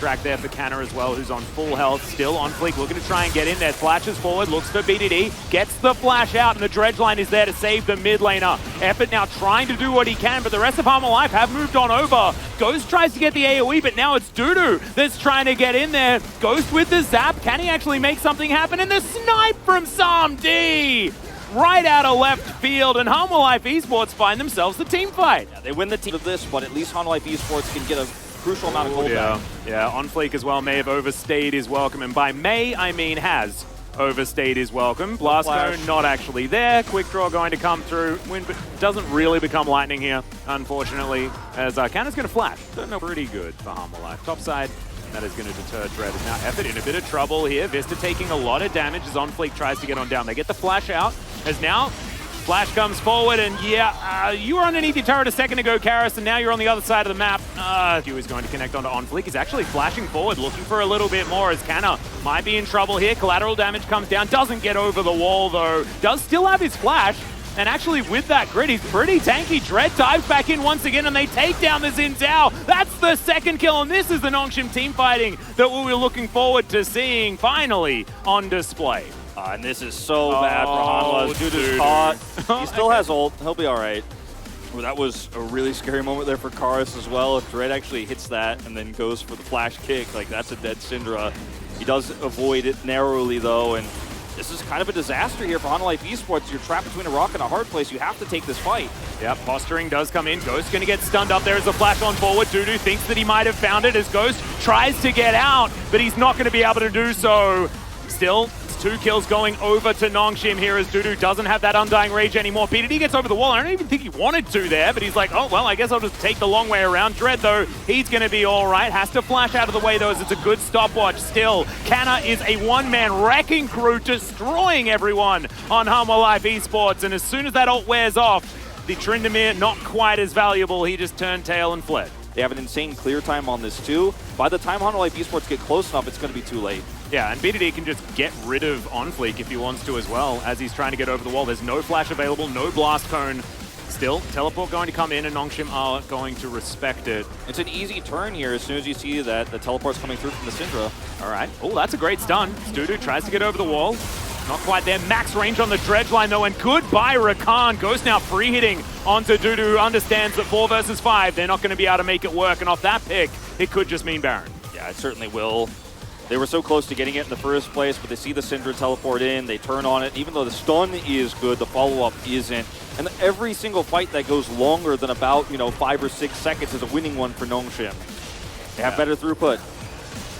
distract there for Canna as well, who's on full health, still on fleek, looking to try and get in there. Flashes forward, looks for BDD, gets the flash out, and the dredge line is there to save the mid laner. Effort now trying to do what he can, but the rest of Harm Alive have moved on over. Ghost tries to get the AoE, but now it's Dudu that's trying to get in there. Ghost with the zap, can he actually make something happen? And the snipe from Sam-D! Right out of left field, and Harm Alive Esports find themselves the team fight. Yeah, they win the team of this, but at least Harm Alive Esports can get a crucial amount of gold back. Yeah, on fleek as well, may have overstayed his welcome, and by may, I mean has overstayed his welcome. Blast Cone not actually there. Quick draw going to come through. Wind doesn't really become lightning here, unfortunately, as Canna's going to flash. Pretty good for Harm Alive. Top side. That is going to deter Dread. Now Effort in a bit of trouble here. Vista taking a lot of damage as OnFleek tries to get on down. They get the flash out as now Flash comes forward, and you were underneath your turret a second ago, Karis, and now you're on the other side of the map. Q is going to connect onto OnFleek. He's actually flashing forward, looking for a little bit more as Canna might be in trouble here. Collateral damage comes down, doesn't get over the wall though. Does still have his flash. And actually, with that grid, he's pretty tanky. Dread dives back in once again, and they take down the Xin Zhao. That's the second kill, and this is the Nongshim team fighting that we were looking forward to seeing finally on display. And this is so bad for Hanwha. Dude is caught. He still has ult. He'll be all right. Well, that was a really scary moment there for Karis as well. If Dread actually hits that and then goes for the flash kick, like that's a dead Syndra. He does avoid it narrowly, though, and this is kind of a disaster here for Hanwha Life Esports. You're trapped between a rock and a hard place. You have to take this fight. Yeah, posturing does come in. Ghost going to get stunned up. There is a flash on forward. Dudu thinks that he might have found it as Ghost tries to get out, but he's not going to be able to do so. Still, it's 2 kills going over to Nongshim here as Dudu doesn't have that Undying Rage anymore. BDD gets over the wall. I don't even think he wanted to there, but he's like, oh, well, I guess I'll just take the long way around. Dread, though, he's going to be all right. Has to flash out of the way, though, as it's a good stopwatch. Still, Canna is a one-man wrecking crew, destroying everyone on Hanwha Life Esports. And as soon as that ult wears off, the Tryndamere, not quite as valuable. He just turned tail and fled. They have an insane clear time on this, too. By the time Hanwha Life Esports get close enough, it's going to be too late. Yeah, and BDD can just get rid of OnFleek if he wants to as well, as he's trying to get over the wall. There's no flash available, no blast cone. Still, teleport going to come in, and Nongshim are going to respect it. It's an easy turn here as soon as you see that the teleport's coming through from the Syndra. All right. Oh, that's a great stun. Dudu tries to get over the wall. Not quite there. Max range on the dredge line, though, and goodbye, Rakan. Ghost now free hitting onto Dudu, who understands that 4 versus 5, they're not going to be able to make it work, and off that pick, it could just mean Baron. Yeah, it certainly will. They were so close to getting it in the first place, but they see the Syndra teleport in, they turn on it. Even though the stun is good, the follow-up isn't. And every single fight that goes longer than about, 5 or 6 seconds is a winning one for Nongshim. They have better throughput.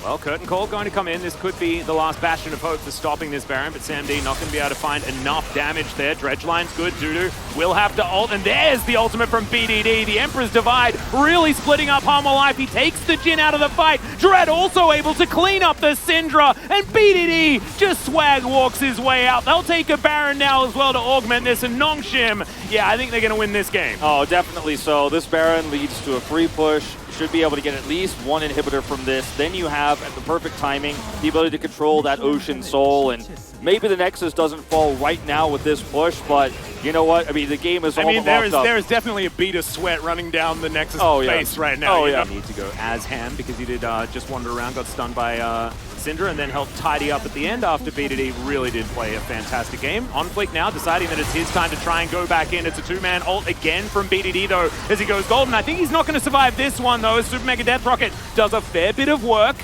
Well, Curtain Call going to come in. This could be the last bastion of hope for stopping this Baron, but Sam D not going to be able to find enough damage there. Dredge line's good. Dudu will have to ult, and there's the ultimate from BDD. The Emperor's Divide really splitting up Hanwha Life. He takes the Jhin out of the fight. Dread also able to clean up the Syndra, and BDD just swag walks his way out. They'll take a Baron now as well to augment this, and Nongshim, yeah, I think they're going to win this game. Oh, definitely so. This Baron leads to a free push. Should be able to get at least 1 inhibitor from this. Then you have, at the perfect timing, the ability to control that Ocean Soul. And maybe the Nexus doesn't fall right now with this push, but you know what? I mean, the game is all locked up. There is definitely a bead of sweat running down the Nexus face right now. You need to go as Ham because he did just wander around, got stunned by Syndra, and then helped tidy up at the end after BDD really did play a fantastic game. OnFleek now deciding that it's his time to try and go back in. It's a 2-man ult again from BDD, though, as he goes golden. I think he's not going to survive this one, though, as Super Mega Death Rocket does a fair bit of work.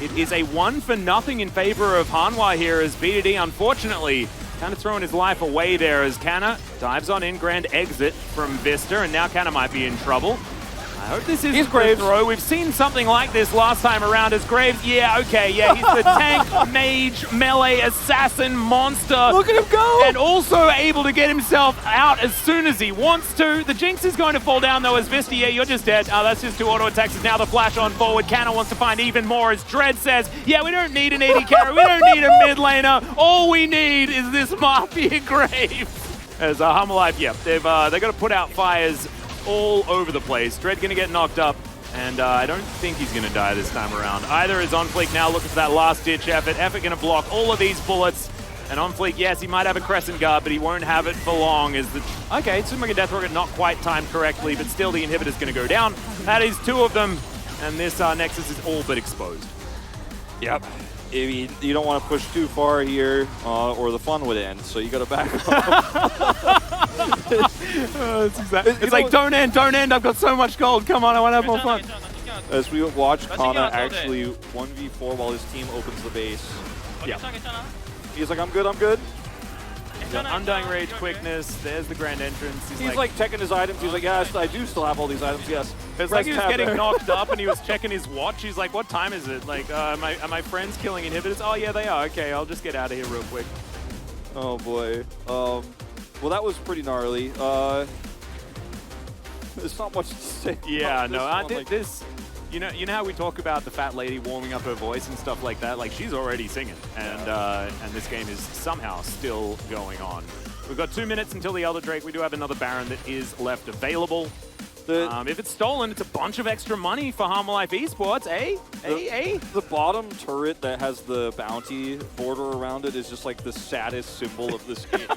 It is a 1-for-0 in favor of Hanwha here, as BDD, unfortunately, kind of throwing his life away there as Canna dives on in, grand exit from Vista, and now Canna might be in trouble. I hope this isn't Graves' throw. We've seen something like this last time around as Graves. Yeah, okay, yeah, he's the tank, mage, melee, assassin, monster. Look at him go! And also able to get himself out as soon as he wants to. The Jinx is going to fall down though as Vista. Yeah, you're just dead. That's just 2 auto attacks. Now the flash on forward. Canna wants to find even more as Dread says, yeah, we don't need an AD carry. We don't need a mid laner. All we need is this Mafia Graves. As Hanwha Life, yeah, they've got to put out fires all over the place. Dread gonna get knocked up, and I don't think he's gonna die this time around. Either is OnFleek now looking for that last-ditch effort. Effort gonna block all of these bullets, and OnFleek, yes, he might have a Crescent Guard, but he won't have it for long. As the okay, Super Mega Death Rocket not quite timed correctly, but still the inhibitor's gonna go down. That is 2 of them, and this Nexus is all but exposed. Yep. I mean, you don't want to push too far here, or the fun would end. So you got to back up. It's like, don't end. I've got so much gold. Come on, I want to have more fun. As we watch Canna actually 1v4 while his team opens the base. Yeah. He's like, I'm good. He's got Undying Rage, quickness. There's the grand entrance. He's like checking his items. He's like, yes, I do still have all these items. Yes. It's like he was getting knocked up and he was checking his watch. He's like, what time is it? Like, are my friends killing inhibitors? Oh yeah, they are. Okay, I'll just get out of here real quick. Oh boy. Well, that was pretty gnarly. There's not much to say. Yeah, no. This. You know how we talk about the fat lady warming up her voice and stuff like that? Like, she's already singing, and this game is somehow still going on. We've got 2 minutes until the Elder Drake. We do have another Baron that is left available. If it's stolen, it's a bunch of extra money for Harmalife Esports, eh? The bottom turret that has the bounty border around it is just like the saddest symbol of this game.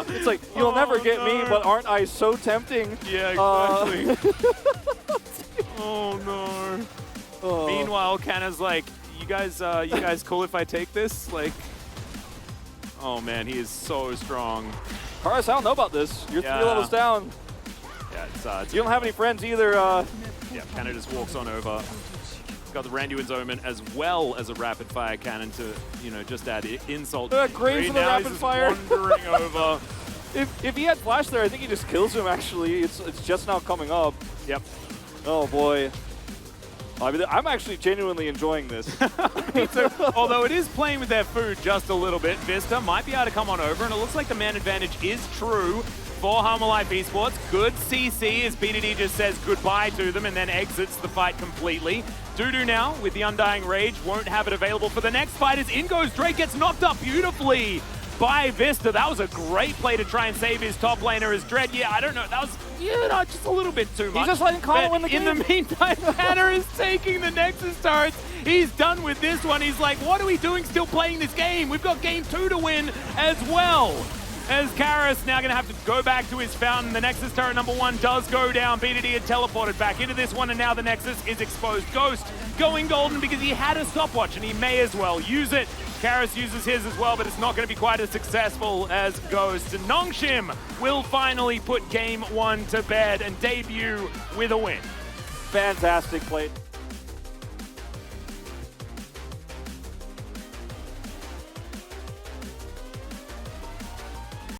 It's like, you'll never get me, but aren't I so tempting? Yeah, exactly. Oh no. Oh. Meanwhile, Canna's like, you guys cool if I take this? Like, oh man, he is so strong. Karas, I don't know about this. You're 3 levels down. Yeah, it's you don't have any friends either. Yeah, Canna just walks on over. Got the Randuin's Omen as well as a rapid fire cannon to, just add insult. Great for the rapid fire. Wandering over. If he had flash there, I think he just kills him. Actually, it's just now coming up. Yep. Oh boy. I mean, I'm actually genuinely enjoying this. Me too. Although it is playing with their food just a little bit. Vista might be able to come on over, and it looks like the man advantage is true for Harmalife Esports. Good CC as BDD just says goodbye to them and then exits the fight completely. Dudu now with the Undying Rage won't have it available for the next fight as in goes Drake, gets knocked up beautifully by Vista. That was a great play to try and save his top laner as Dread. Yeah, I don't know. That was, just a little bit too much. He's just letting Canna win the game. In the meantime, Canna is taking the Nexus turrets. He's done with this one. He's like, what are we doing still playing this game? We've got game 2 to win as well. As Karas now going to have to go back to his fountain. The Nexus turret number 1 does go down. BDD had teleported back into this one, and now the Nexus is exposed. Ghost going golden because he had a stopwatch, and he may as well use it. Karas uses his as well, but it's not going to be quite as successful as Ghost. And Nongshim will finally put game 1 to bed and debut with a win. Fantastic play.